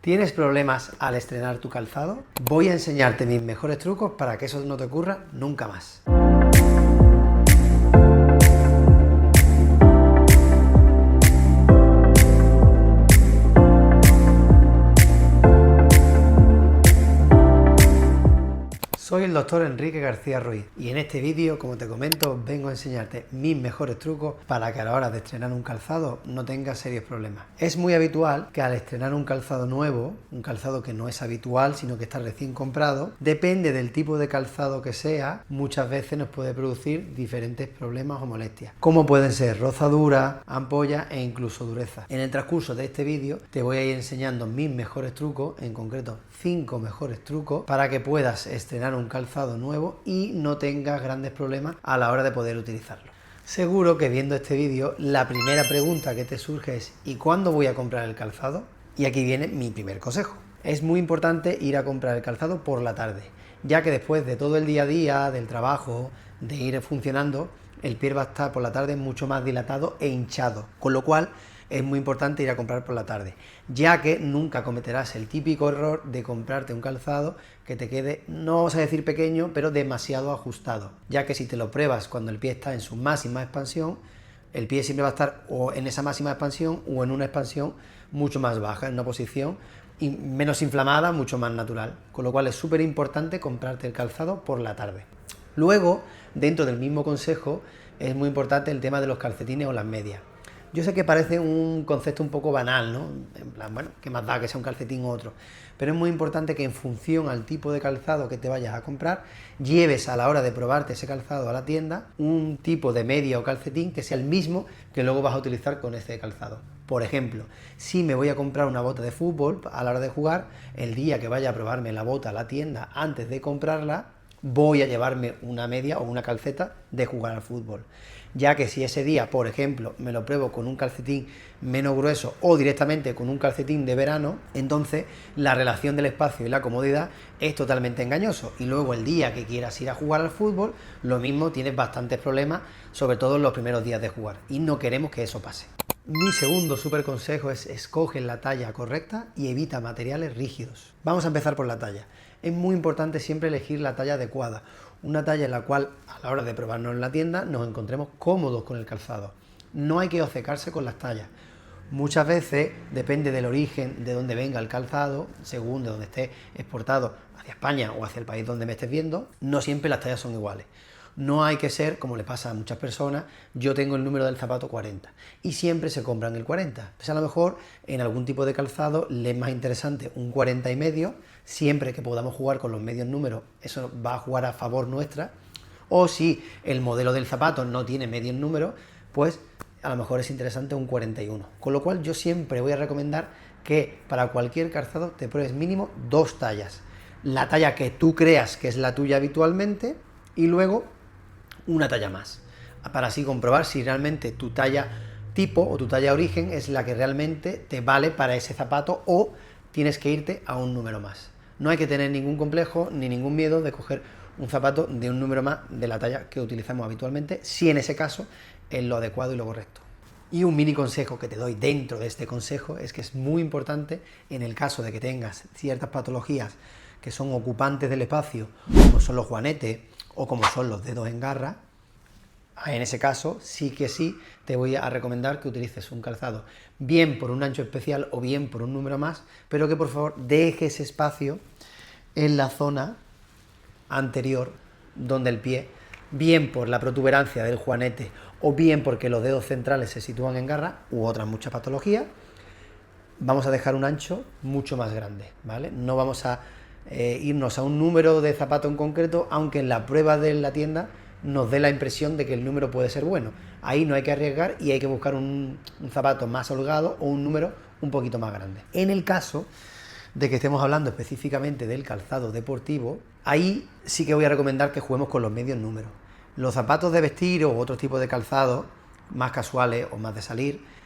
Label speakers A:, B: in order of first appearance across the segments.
A: ¿Tienes problemas al estrenar tu calzado? Voy a enseñarte mis mejores trucos para que eso no te ocurra nunca más. Soy el doctor Enrique García Ruiz y en este vídeo, como te comento, vengo a enseñarte mis mejores trucos para que a la hora de estrenar un calzado no tengas serios problemas. Es muy habitual que al estrenar un calzado nuevo, un calzado que no es habitual, sino que está recién comprado, depende del tipo de calzado que sea, muchas veces nos puede producir diferentes problemas o molestias, como pueden ser rozadura, ampollas e incluso dureza. En el transcurso de este vídeo te voy a ir enseñando mis mejores trucos, en concreto 5 mejores trucos, para que puedas estrenar un calzado nuevo y no tengas grandes problemas a la hora de poder utilizarlo. Seguro que viendo este vídeo la primera pregunta que te surge es ¿y cuándo voy a comprar el calzado? Y aquí viene mi primer consejo. Es muy importante ir a comprar el calzado por la tarde, ya que después de todo el día a día, del trabajo, de ir funcionando, el pie va a estar por la tarde mucho más dilatado e hinchado, con lo cual es muy importante ir a comprar por la tarde, ya que nunca cometerás el típico error de comprarte un calzado que te quede, no vamos a decir pequeño, pero demasiado ajustado, ya que si te lo pruebas cuando el pie está en su máxima expansión, el pie siempre va a estar o en esa máxima expansión o en una expansión mucho más baja, en una posición menos inflamada, mucho más natural, con lo cual es súper importante comprarte el calzado por la tarde. Luego, dentro del mismo consejo, es muy importante el tema de los calcetines o las medias. Yo sé que parece un concepto un poco banal, ¿no? En plan, bueno, ¿qué más da que sea un calcetín u otro? Pero es muy importante que en función al tipo de calzado que te vayas a comprar, lleves a la hora de probarte ese calzado a la tienda un tipo de media o calcetín que sea el mismo que luego vas a utilizar con ese calzado. Por ejemplo, si me voy a comprar una bota de fútbol a la hora de jugar, el día que vaya a probarme la bota a la tienda antes de comprarla, voy a llevarme una media o una calceta de jugar al fútbol, ya que si ese día, por ejemplo, me lo pruebo con un calcetín menos grueso o directamente con un calcetín de verano, entonces la relación del espacio y la comodidad es totalmente engañoso, y luego el día que quieras ir a jugar al fútbol, lo mismo, tienes bastantes problemas, sobre todo en los primeros días de jugar, y no queremos que eso pase. Mi segundo súper consejo es escoge la talla correcta y evita materiales rígidos. Vamos a empezar por la talla. Es muy importante siempre elegir la talla adecuada, una talla en la cual a la hora de probarnos en la tienda nos encontremos cómodos con el calzado. No hay que obcecarse con las tallas. Muchas veces depende del origen de donde venga el calzado, según de donde esté exportado hacia España o hacia el país donde me estés viendo, no siempre las tallas son iguales. No hay que ser, como le pasa a muchas personas, yo tengo el número del zapato 40 y siempre se compran el 40. Pues a lo mejor en algún tipo de calzado le es más interesante un 40 y medio, siempre que podamos jugar con los medios números, eso va a jugar a favor nuestra. O si el modelo del zapato no tiene medios números, pues a lo mejor es interesante un 41. Con lo cual yo siempre voy a recomendar que para cualquier calzado te pruebes mínimo 2 tallas. La talla que tú creas que es la tuya habitualmente y luego una talla más, para así comprobar si realmente tu talla tipo o tu talla origen es la que realmente te vale para ese zapato o tienes que irte a un número más. No hay que tener ningún complejo ni ningún miedo de coger un zapato de un número más de la talla que utilizamos habitualmente, si en ese caso es lo adecuado y lo correcto. Y un mini consejo que te doy dentro de este consejo es que es muy importante en el caso de que tengas ciertas patologías que son ocupantes del espacio, como son los juanetes o como son los dedos en garra, en ese caso sí que sí te voy a recomendar que utilices un calzado bien por un ancho especial o bien por un número más, pero que por favor dejes espacio en la zona anterior donde el pie, bien por la protuberancia del juanete o bien porque los dedos centrales se sitúan en garra u otras muchas patologías, vamos a dejar un ancho mucho más grande, ¿vale? No vamos a irnos a un número de zapato en concreto, aunque en la prueba de la tienda nos dé la impresión de que el número puede ser bueno. Ahí no hay que arriesgar y hay que buscar un zapato más holgado o un número un poquito más grande. En el caso de que estemos hablando específicamente del calzado deportivo, ahí sí que voy a recomendar que juguemos con los medios números. Los zapatos de vestir o otro tipo de calzado más casuales o más de salir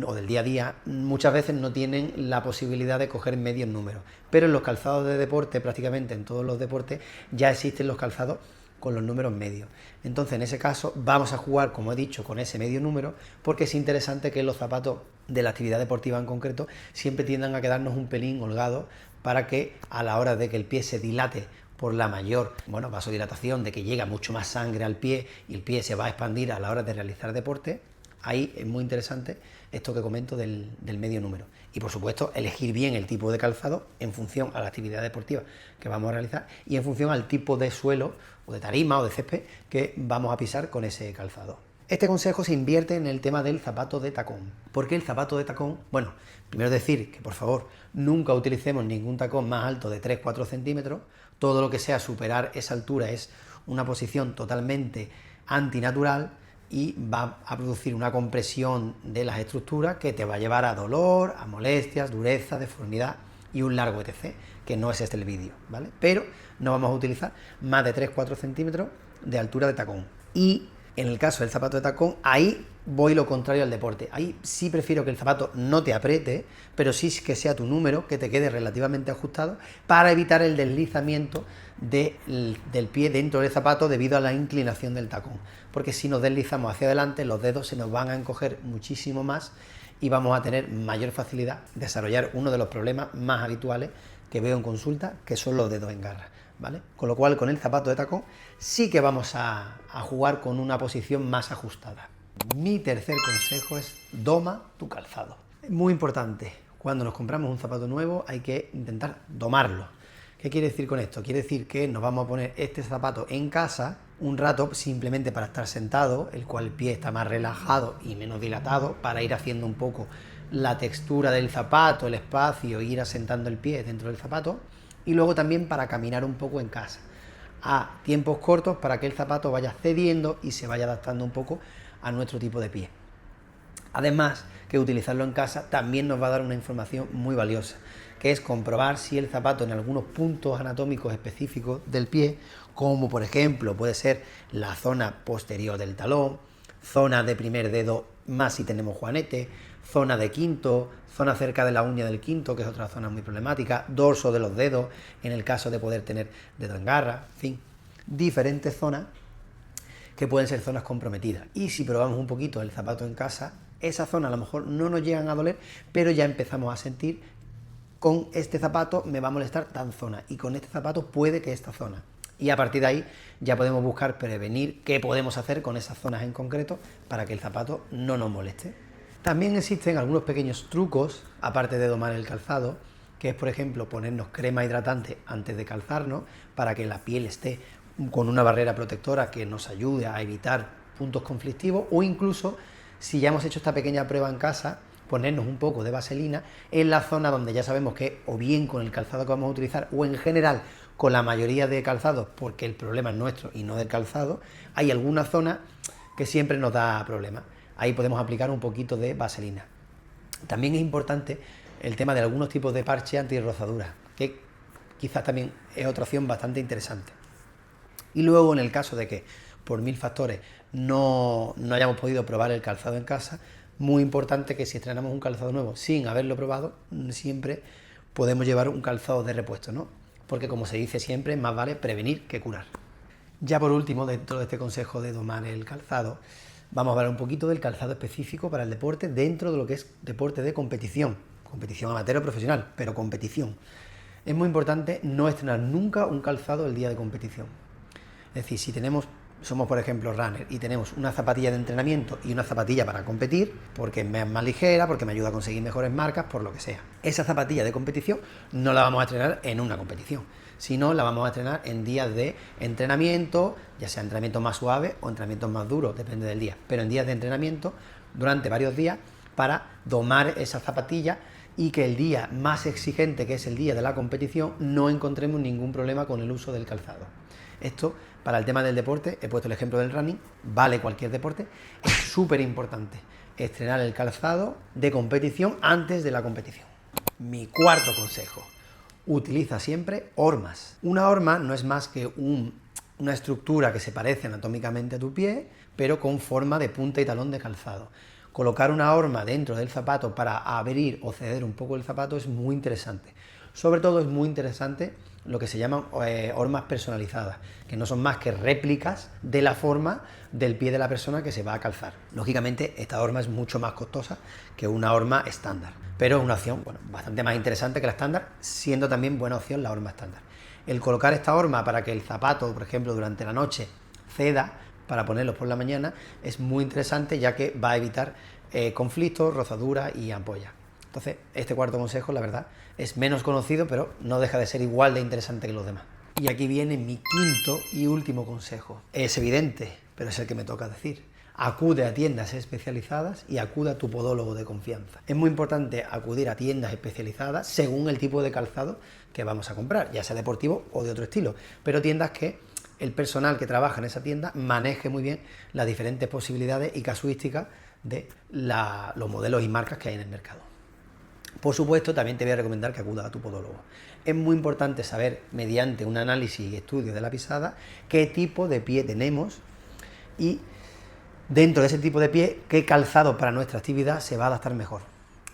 A: o del día a día, muchas veces no tienen la posibilidad de coger medios números, pero en los calzados de deporte, prácticamente en todos los deportes, ya existen los calzados con los números medios. Entonces, en ese caso, vamos a jugar, como he dicho, con ese medio número, porque es interesante que los zapatos de la actividad deportiva en concreto siempre tiendan a quedarnos un pelín holgados para que a la hora de que el pie se dilate por la mayor vasodilatación, de que llega mucho más sangre al pie y el pie se va a expandir a la hora de realizar deporte, ahí es muy interesante esto que comento del medio número. Y por supuesto, elegir bien el tipo de calzado en función a la actividad deportiva que vamos a realizar y en función al tipo de suelo o de tarima o de césped que vamos a pisar con ese calzado. Este consejo se invierte en el tema del zapato de tacón. ¿Por qué el zapato de tacón? Bueno, primero decir que por favor nunca utilicemos ningún tacón más alto de 3-4 centímetros. Todo lo que sea superar esa altura es una posición totalmente antinatural y va a producir una compresión de las estructuras que te va a llevar a dolor, a molestias, dureza, deformidad y un largo etc., que no es este el vídeo, ¿vale? Pero no vamos a utilizar más de 3-4 centímetros de altura de tacón. Y en el caso del zapato de tacón, ahí voy lo contrario al deporte. Ahí sí prefiero que el zapato no te apriete, pero sí que sea tu número, que te quede relativamente ajustado, para evitar el deslizamiento del pie dentro del zapato debido a la inclinación del tacón. Porque si nos deslizamos hacia adelante, los dedos se nos van a encoger muchísimo más y vamos a tener mayor facilidad de desarrollar uno de los problemas más habituales que veo en consulta, que son los dedos en garra, ¿vale? Con lo cual, con el zapato de tacón sí que vamos a jugar con una posición más ajustada. Mi tercer consejo es doma tu calzado. Es muy importante, cuando nos compramos un zapato nuevo hay que intentar domarlo. ¿Qué quiere decir con esto? Quiere decir que nos vamos a poner este zapato en casa un rato simplemente para estar sentado, el cual el pie está más relajado y menos dilatado, para ir haciendo un poco la textura del zapato, el espacio, ir asentando el pie dentro del zapato, y luego también para caminar un poco en casa, a tiempos cortos para que el zapato vaya cediendo y se vaya adaptando un poco a nuestro tipo de pie. Además, que utilizarlo en casa también nos va a dar una información muy valiosa, que es comprobar si el zapato en algunos puntos anatómicos específicos del pie, como por ejemplo puede ser la zona posterior del talón, zona de primer dedo más si tenemos juanete, zona de quinto, zona cerca de la uña del quinto, que es otra zona muy problemática, dorso de los dedos, en el caso de poder tener dedo en garra, en fin, diferentes zonas que pueden ser zonas comprometidas. Y si probamos un poquito el zapato en casa, esa zona a lo mejor no nos llegan a doler, pero ya empezamos a sentir, con este zapato me va a molestar tal zona, y con este zapato puede que esta zona. Y a partir de ahí ya podemos buscar prevenir qué podemos hacer con esas zonas en concreto para que el zapato no nos moleste. También existen algunos pequeños trucos, aparte de domar el calzado, que es por ejemplo ponernos crema hidratante antes de calzarnos para que la piel esté con una barrera protectora que nos ayude a evitar puntos conflictivos, o incluso si ya hemos hecho esta pequeña prueba en casa, ponernos un poco de vaselina en la zona donde ya sabemos que o bien con el calzado que vamos a utilizar o en general con la mayoría de calzados, porque el problema es nuestro y no del calzado, hay alguna zona que siempre nos da problemas. Ahí podemos aplicar un poquito de vaselina. También es importante el tema de algunos tipos de parche antirrozadura, que quizás también es otra opción bastante interesante. Y luego, en el caso de que por 1000 factores no hayamos podido probar el calzado en casa, muy importante que si estrenamos un calzado nuevo sin haberlo probado, siempre podemos llevar un calzado de repuesto, ¿no? Porque como se dice siempre, más vale prevenir que curar. Ya por último, dentro de este consejo de domar el calzado, vamos a hablar un poquito del calzado específico para el deporte dentro de lo que es deporte de competición amateur o profesional, pero competición. Es muy importante no estrenar nunca un calzado el día de competición. Es decir, si somos por ejemplo runner y tenemos una zapatilla de entrenamiento y una zapatilla para competir, porque es más ligera, porque me ayuda a conseguir mejores marcas, por lo que sea. Esa zapatilla de competición no la vamos a estrenar en una competición, sino la vamos a estrenar en días de entrenamiento, ya sea entrenamientos más suaves o entrenamientos más duros, depende del día, pero en días de entrenamiento durante varios días para domar esa zapatilla y que el día más exigente, que es el día de la competición, no encontremos ningún problema con el uso del calzado. Esto, para el tema del deporte, he puesto el ejemplo del running, vale cualquier deporte, es súper importante estrenar el calzado de competición antes de la competición. Mi cuarto consejo, utiliza siempre hormas. Una horma no es más que una estructura que se parece anatómicamente a tu pie, pero con forma de punta y talón de calzado. Colocar una horma dentro del zapato para abrir o ceder un poco el zapato es muy interesante. Sobre todo es muy interesante lo que se llaman hormas personalizadas, que no son más que réplicas de la forma del pie de la persona que se va a calzar. Lógicamente, esta horma es mucho más costosa que una horma estándar, pero es una opción, bueno, bastante más interesante que la estándar, siendo también buena opción la horma estándar. El colocar esta horma para que el zapato, por ejemplo, durante la noche ceda para ponerlos por la mañana, es muy interesante, ya que va a evitar conflictos, rozaduras y ampollas. Entonces, este cuarto consejo, la verdad, es menos conocido, pero no deja de ser igual de interesante que los demás. Y aquí viene mi quinto y último consejo. Es evidente, pero es el que me toca decir. Acude a tiendas especializadas y acude a tu podólogo de confianza. Es muy importante acudir a tiendas especializadas según el tipo de calzado que vamos a comprar, ya sea deportivo o de otro estilo, pero tiendas que el personal que trabaja en esa tienda maneje muy bien las diferentes posibilidades y casuísticas de los modelos y marcas que hay en el mercado. Por supuesto, también te voy a recomendar que acudas a tu podólogo. Es muy importante saber, mediante un análisis y estudio de la pisada, qué tipo de pie tenemos y dentro de ese tipo de pie, qué calzado para nuestra actividad se va a adaptar mejor,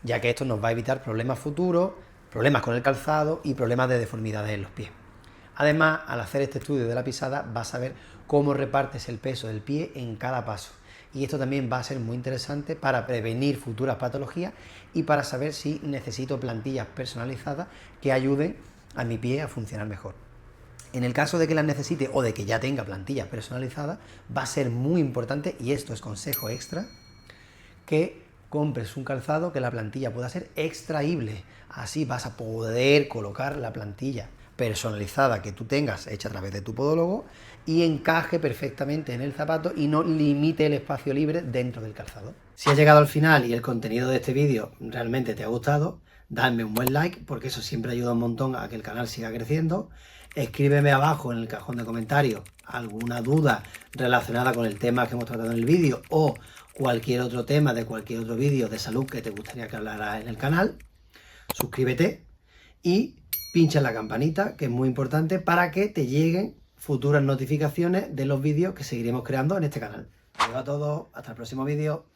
A: ya que esto nos va a evitar problemas futuros, problemas con el calzado y problemas de deformidades en los pies. Además, al hacer este estudio de la pisada, vas a ver cómo repartes el peso del pie en cada paso. Y esto también va a ser muy interesante para prevenir futuras patologías y para saber si necesito plantillas personalizadas que ayuden a mi pie a funcionar mejor. En el caso de que las necesite o de que ya tenga plantillas personalizadas, va a ser muy importante, y esto es consejo extra, que compres un calzado que la plantilla pueda ser extraíble. Así vas a poder colocar la plantilla personalizada que tú tengas hecha a través de tu podólogo y encaje perfectamente en el zapato y no limite el espacio libre dentro del calzado. Si has llegado al final y el contenido de este vídeo realmente te ha gustado, dame un buen like, porque eso siempre ayuda un montón a que el canal siga creciendo. Escríbeme abajo en el cajón de comentarios alguna duda relacionada con el tema que hemos tratado en el vídeo o cualquier otro tema de cualquier otro vídeo de salud que te gustaría que hablara en el canal. Suscríbete y pincha en la campanita, que es muy importante para que te lleguen futuras notificaciones de los vídeos que seguiremos creando en este canal. Adiós a todos, hasta el próximo vídeo.